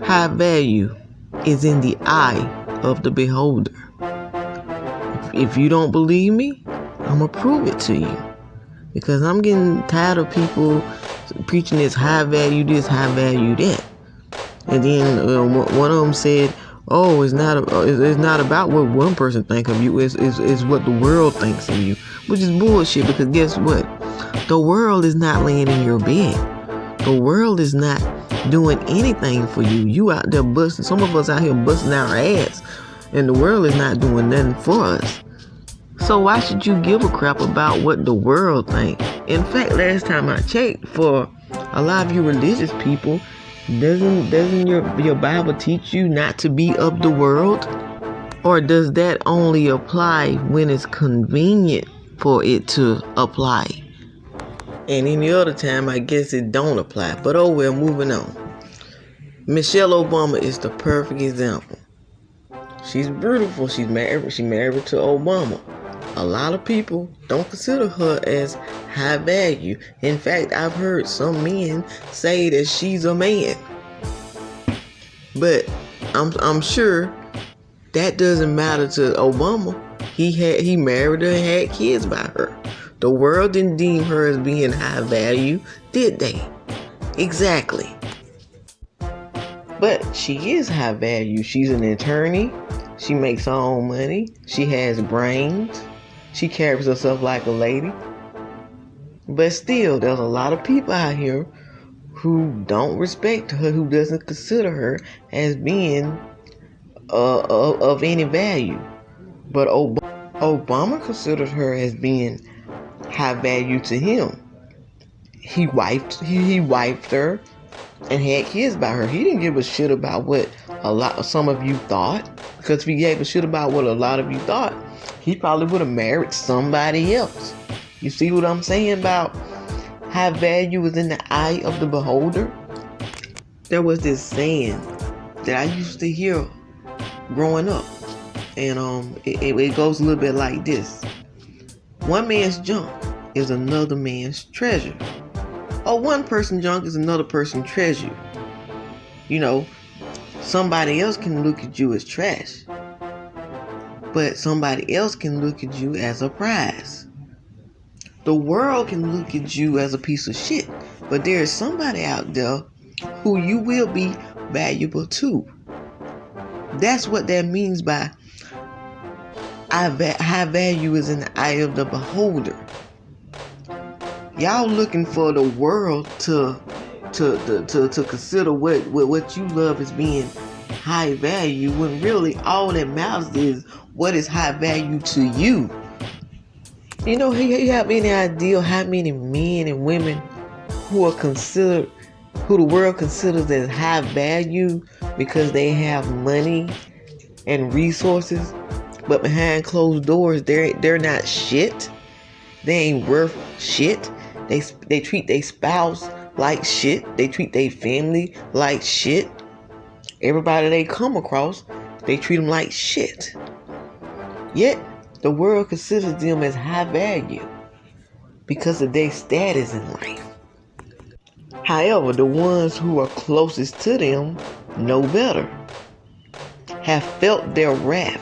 High value is in the eye of the beholder. If you don't believe me, I'm going to prove it to you. Because I'm getting tired of people preaching this high value this, high value that. And then one of them said, "Oh, it's not about what one person thinks of you. It's what the world thinks of you," which is bullshit. Because guess what? The world is not laying in your bed. The world is not doing anything for you. You out there busting. Some of us out here busting our ass, and the world is not doing nothing for us. So why should you give a crap about what the world thinks? In fact, last time I checked, for a lot of you religious people, doesn't your Bible teach you not to be of the world? Or does that only apply when it's convenient for it to apply? And any other time, I guess it don't apply. But oh well, moving on. Michelle Obama is the perfect example. She's beautiful. She's married to Obama. A lot of people don't consider her as high value. In fact, I've heard some men say that she's a man. But I'm sure that doesn't matter to Obama. He married her and had kids by her. The world didn't deem her as being high value, did they? Exactly. But she is high value. She's an attorney. She makes her own money. She has brains. She carries herself like a lady. But still, there's a lot of people out here who don't respect her, who doesn't consider her as being of any value. But Obama considered her as being high value to him. He wiped her and had kids by her. He didn't give a shit about what some of you thought. Because if he gave a shit about what a lot of you thought, he probably would have married somebody else. You see what I'm saying about high value is in the eye of the beholder? There was this saying that I used to hear growing up. And it goes a little bit like this. One man's junk is another man's treasure. Or one person's junk is another person's treasure. You know, somebody else can look at you as trash. But somebody else can look at you as a prize. The world can look at you as a piece of shit. But there is somebody out there who you will be valuable to. That's what that means by high value is in the eye of the beholder. Y'all looking for the world to consider what you love as being high value, when really all that matters is what is high value to you. You know, you have any idea how many men and women who the world considers as high value because they have money and resources, but behind closed doors they're not shit. They ain't worth shit. They treat their spouse like shit. They treat their family like shit. Everybody they come across, they treat them like shit. Yet, the world considers them as high value because of their status in life. However, the ones who are closest to them know better, have felt their wrath,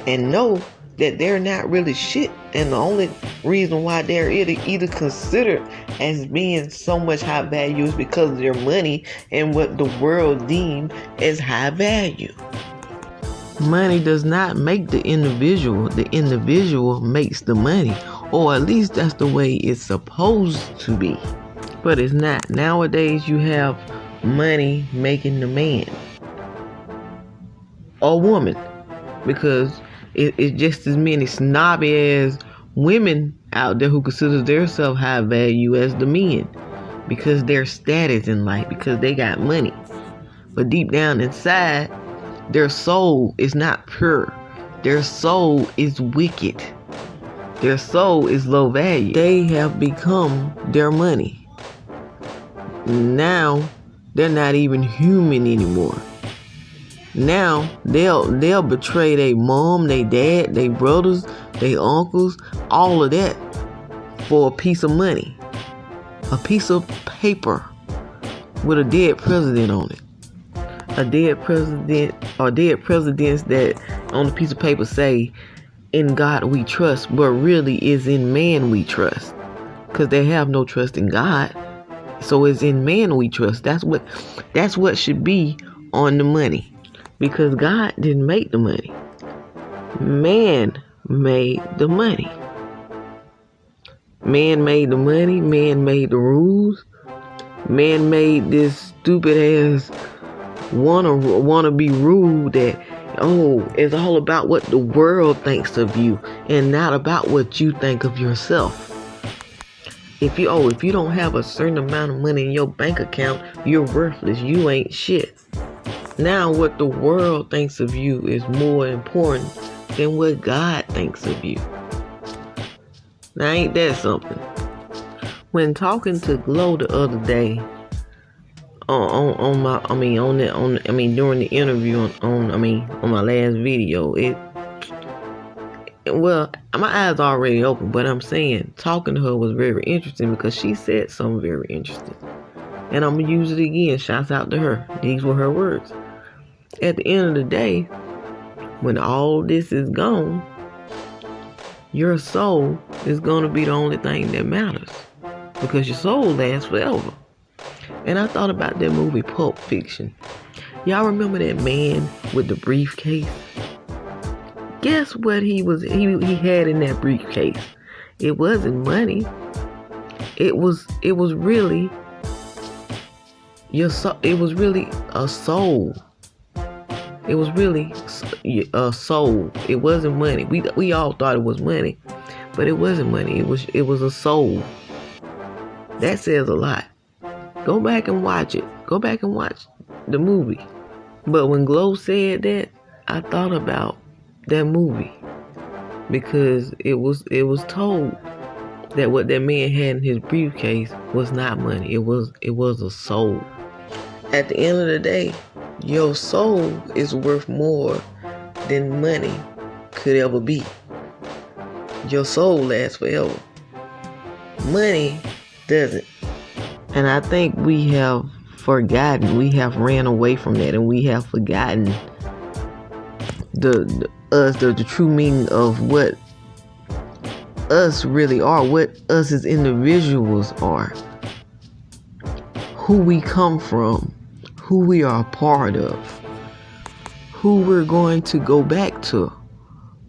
and know that they're not really shit. And the only reason why they're either considered as being so much high value is because of their money and what the world deemed as high value. Money does not make the individual. The individual makes the money. Or at least that's the way it's supposed to be. But it's not. Nowadays you have money making the man or woman. Because it's just as many snobby as women out there who consider themselves high value as the men, because their status in life, because they got money. But deep down inside, their soul is not pure. Their soul is wicked. Their soul is low value. They have become their money. Now they're not even human anymore. Now they'll betray their mom, their dad, their brothers, their uncles, all of that for a piece of money, a piece of paper. with a dead president on it. A dead president, or dead presidents that on a piece of paper say, in God we trust, but really is in man we trust. Because they have no trust in God. So it's in man we trust. That's what should be on the money. Because God didn't make the money. Man made the money. Man made the money. Man made the rules. Man made this stupid ass wanna be rule that it's all about what the world thinks of you and not about what you think of yourself. If you don't have a certain amount of money in your bank account, you're worthless. You ain't shit. Now what the world thinks of you is more important than what God thinks of you. Now ain't that something? When talking to Glow the other day, during the interview on my last video, my eyes are already open, but I'm saying talking to her was very interesting because she said something very interesting. And I'm going to use it again. Shouts out to her. These were her words. At the end of the day, when all this is gone, your soul is going to be the only thing that matters. Because your soul lasts forever. And I thought about that movie Pulp Fiction. Y'all remember that man with the briefcase? Guess what he had in that briefcase? It wasn't money. It was really your soul. It was really a soul. It was really a soul. It wasn't money. We all thought it was money, but it wasn't money. It was a soul. That says a lot. Go back and watch it. Go back and watch the movie. But when Glow said that, I thought about that movie because it was told that what that man had in his briefcase was not money. It was a soul. At the end of the day, your soul is worth more than money could ever be. Your soul lasts forever. Money doesn't. And I think we have ran away from that, and we have forgotten the true meaning of what us really are, what us as individuals are, who we come from, who we are a part of, who we're going to go back to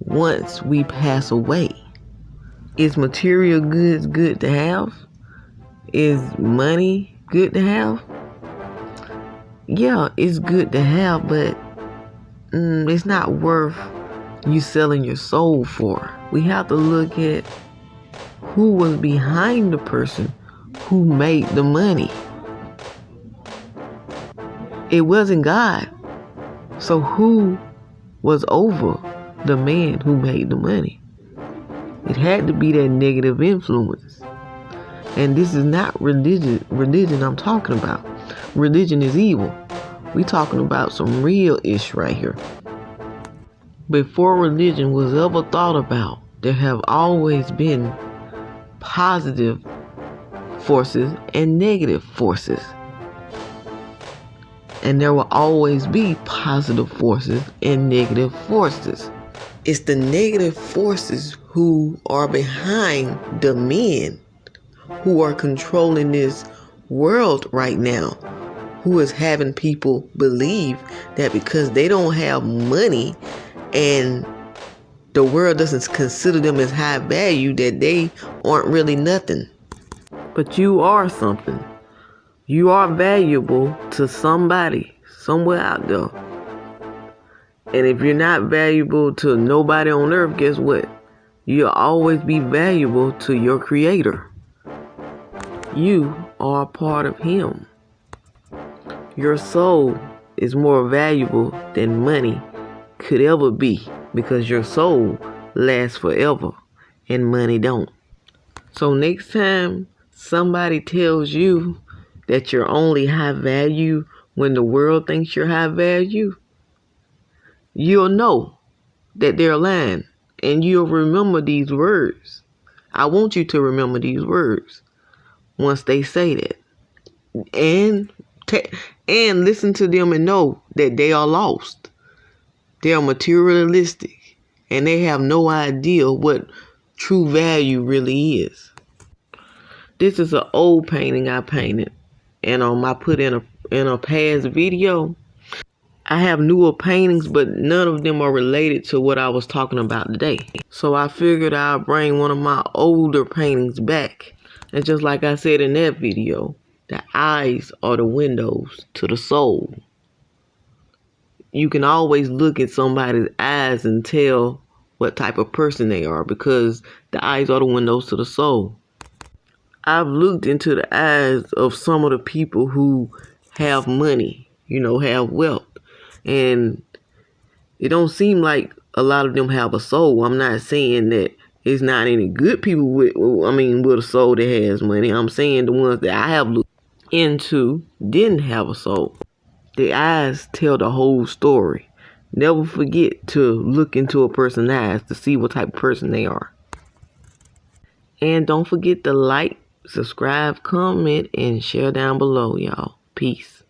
once we pass away. Is material goods good to have? Is money good to have? Yeah, it's good to have, but it's not worth you selling your soul for. We have to look at who was behind the person who made the money. It wasn't God. So who was over the man who made the money? It had to be that negative influence. And this is not religion I'm talking about. Religion is evil. We talking about some real ish right here. Before religion was ever thought about, there have always been positive forces and negative forces. And there will always be positive forces and negative forces. It's the negative forces who are behind the men who are controlling this world right now, who is having people believe that because they don't have money and the world doesn't consider them as high value, that they aren't really nothing. But you are something. You are valuable to somebody somewhere out there. And if you're not valuable to nobody on earth, guess what? You'll always be valuable to your Creator. You are a part of Him. Your soul is more valuable than money could ever be, because your soul lasts forever and money don't. So next time somebody tells you that you're only high value when the world thinks you're high value, you'll know that they're lying, and you'll remember these words. I want you to remember these words once they say that. And And listen to them and know that they are lost. They are materialistic, and they have no idea what true value really is. This is an old painting I painted, and I put in a past video. I have newer paintings, but none of them are related to what I was talking about today. So I figured I'll bring one of my older paintings back. And just like I said in that video, the eyes are the windows to the soul. You can always look at somebody's eyes and tell what type of person they are, because the eyes are the windows to the soul. I've looked into the eyes of some of the people who have money, have wealth. And it don't seem like a lot of them have a soul. I'm not saying that it's not any good people with a soul that has money. I'm saying the ones that I have looked into didn't have a soul. The eyes tell the whole story. Never forget to look into a person's eyes to see what type of person they are. And don't forget to like, subscribe, comment, and share down below, y'all. Peace.